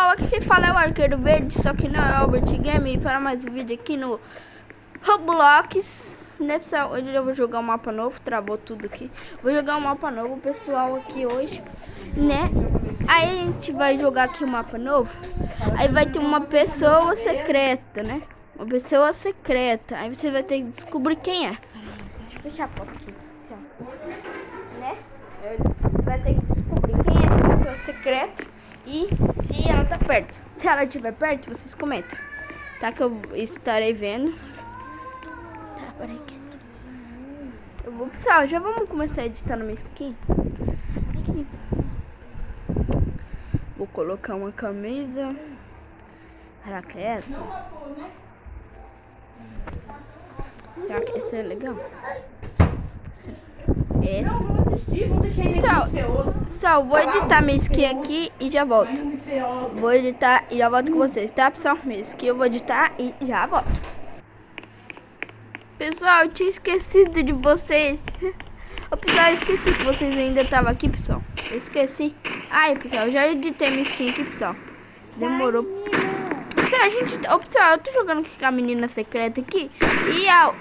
pessoal, aqui quem fala é o Arqueiro Verde, só que não é o Albert Game. E para mais um vídeo aqui no Roblox, né pessoal? Hoje eu vou jogar um mapa novo, travou tudo aqui. Vou jogar um mapa novo, pessoal, aqui hoje, né? Aí a gente vai jogar aqui um mapa novo. Aí vai ter uma pessoa secreta, né? Uma pessoa secreta. Aí você vai ter que descobrir quem é. Deixa eu fechar a porta aqui, pessoal. Né? Você vai ter que descobrir quem é essa pessoa secreta e se ela tá perto. Se ela estiver perto, vocês comentam. Tá, que eu estarei vendo. Tá, peraí. Eu vou, pessoal, já vamos começar a editar no meu skin. Aqui. Vou colocar uma camisa. Será que é essa? Será que essa é legal? Essa. Pessoal, vou editar minha skin aqui e já volto. Vou editar e já volto com vocês, tá, pessoal? Minha skin eu vou editar e já volto. Pessoal, eu tinha esquecido de vocês. Ô, pessoal, eu esqueci que vocês ainda estavam aqui, pessoal. Eu esqueci. Ai, pessoal, eu já editei minha skin aqui, pessoal. Demorou. Pessoal, pessoal, eu tô jogando com a menina secreta aqui.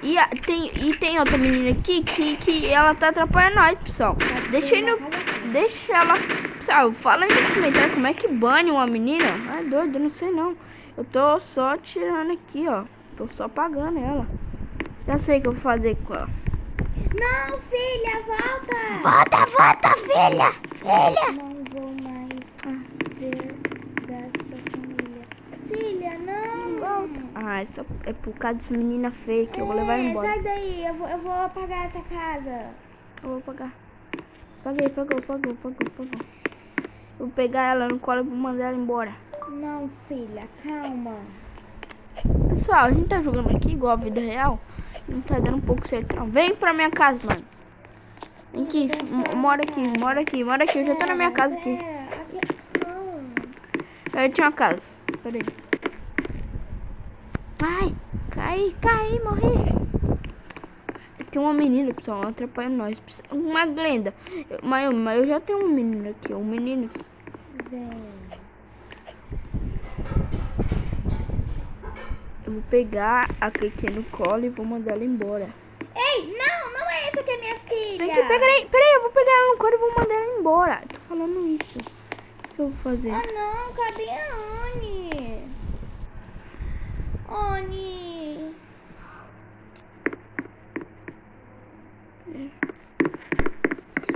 E tem outra menina aqui que ela tá atrapalhando nós, pessoal. Deixa ela. Pessoal, fala aí nos comentários como é que bane uma menina. É doido, eu não sei não. Eu tô só tirando aqui, ó. Tô só pagando ela. Já sei o que eu vou fazer com ela. Não, filha, volta! Volta, filha! Filha! Não vou mais ser dessa família. Filha, não! Volta! Ah, é por causa dessa menina fake. Eu vou levar ela embora. Sai daí, eu vou apagar essa casa. Eu vou pagar. Pagou. Vou pegar ela no colo e vou mandar ela embora. Não, filha, calma. Pessoal, a gente tá jogando aqui igual a vida real. Não tá dando um pouco certo não. Vem pra minha casa, mano. Vem aqui, mora aqui. Eu já tô na minha casa aqui. Eu tinha uma casa. Pera aí. Ai, caí, morri. Tem uma menina, pessoal, atrapalhando nós. Uma Glenda. Mas eu já tenho um menino aqui, Vem. Eu vou pegar a Kiki no colo e vou mandar ela embora. Ei, não é essa que é minha filha. Vem aqui, peraí, eu vou pegar ela no colo e vou mandar ela embora. Tô falando isso. Isso que eu vou fazer. Ah, não, cadê a Anne? Anne.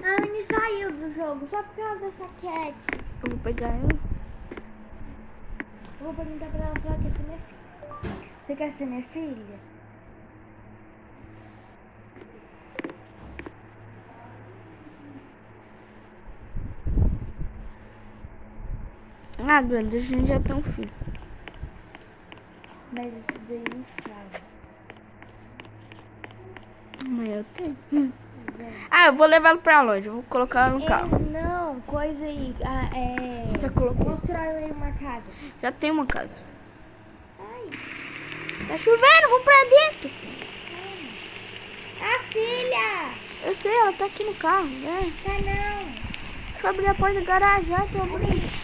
A Anne saiu do jogo só por causa dessa cat. Eu vou pegar ela. Eu vou perguntar pra ela se ela quer ser minha filha. Você quer ser minha filha? Ah, Glenda, a gente já tem um filho. Mas isso daí não fala. Mas eu tenho. Ah, eu vou levar ela pra longe. Eu vou colocar ela no carro. Não, coisa aí. Já colocou? Constrói aí uma casa. Já tem uma casa. Ai. Tá chovendo, vamos pra dentro. A filha! Eu sei, ela tá aqui no carro. É. Tá não. Deixa eu abrir a porta da garagem. Já tô abrindo.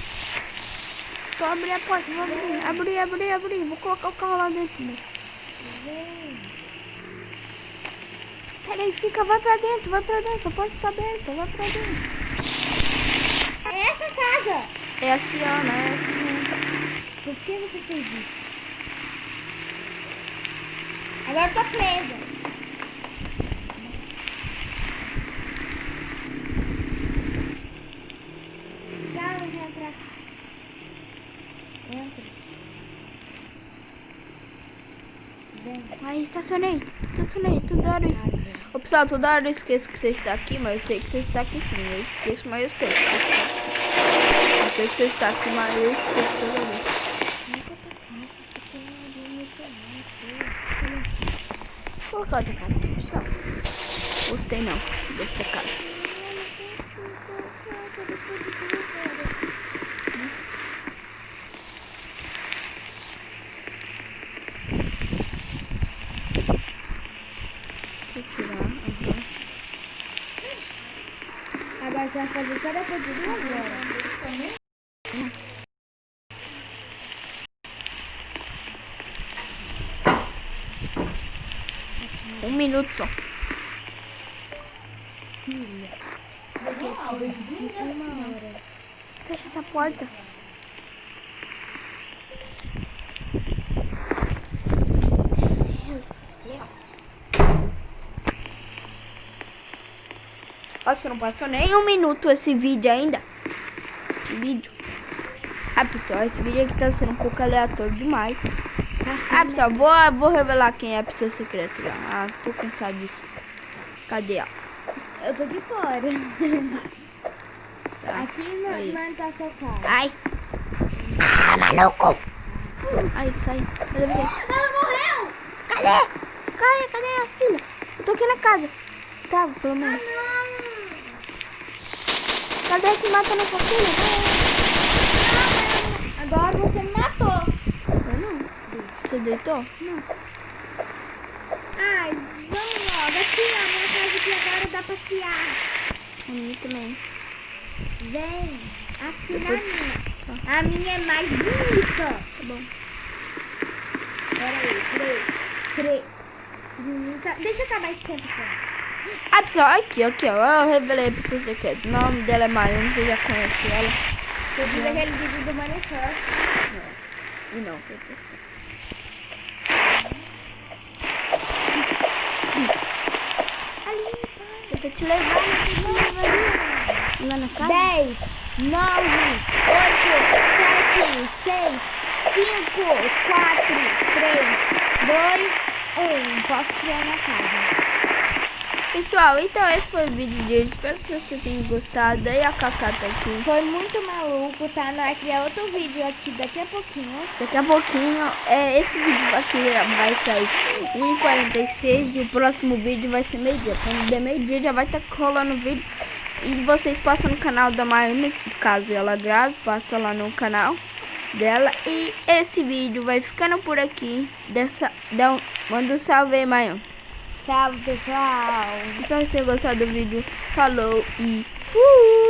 Tô abrindo a porta, vou abrir. Vou colocar o carro lá dentro. Né? Vem. Peraí, vai pra dentro. A porta tá aberta, vai pra dentro. É essa casa? É assim, ó, não é assim mesmo. Por que você fez isso? Agora eu tô presa. Calma, não quer entrar. Entra. Vem. Aí, estacionei. Toda hora eu esqueço. Ô, pessoal, toda hora eu esqueço que você está aqui, mas eu sei que você está aqui sim. Eu esqueço, mas eu sei que você está aqui. Eu sei que você está aqui, mas eu esqueço toda vez. Vou colocar outra casa aqui, pessoal. Gostei não dessa casa. Agora você vai fazer só depois de 2 horas. 1 minuto só. Filha. Porque 1 hora. Fecha essa porta. Nossa, não passou nem 1 minuto esse vídeo ainda. Que vídeo. Ah, pessoal, esse vídeo aqui tá sendo um pouco aleatório demais. Ah, pessoal, vou revelar quem é a pessoa secreta já. Ah, tô cansado disso. Cadê ela? Eu tô de fora. Tá. Aqui Aí. não tá seu carro. Ai. Ah, maluco. Ai, sai. Cadê você? Ela morreu! Cadê? Cadê a filha? Eu tô aqui na casa. Tá, pelo menos. Não! Cadê que mata nossa filha? Agora você me matou. Eu não. Você deitou? Não. Ai, vamos logo. Aqui, ó, minha casa aqui agora dá pra criar. A minha também. Vem. Assim na Depois- minha. A minha é mais bonita. Tá bom. Pera aí, 3, 30. Deixa eu acabar esse tempo aqui. Ah, pessoal, aqui, ó. Eu revelei a pessoa secreta. O nome dela é Mayumi, você já conhece ela. Eu fiz aquele vídeo do Minecraft. E não, foi postar. Eu tô te levando, Lá na casa? 10, 9, 8, 7, 6, 5, 4, 3, 2, 1. Posso criar minha casa. Pessoal, então esse foi o vídeo de hoje. Espero que você tenha gostado. Aí a Cacá tá aqui. Foi muito maluco, tá? Nós vai criar outro vídeo aqui daqui a pouquinho. Daqui a pouquinho, esse vídeo aqui vai sair 1h46 e o próximo vídeo vai ser meio-dia. Quando der meio-dia já vai estar rolando o vídeo. E vocês passam no canal da Mayumi, caso ela grave, passa lá no canal dela. E esse vídeo vai ficando por aqui. Manda um salve aí, Mayumi. Salve, pessoal! Espero que você tenha gostado do vídeo. Falou e fui!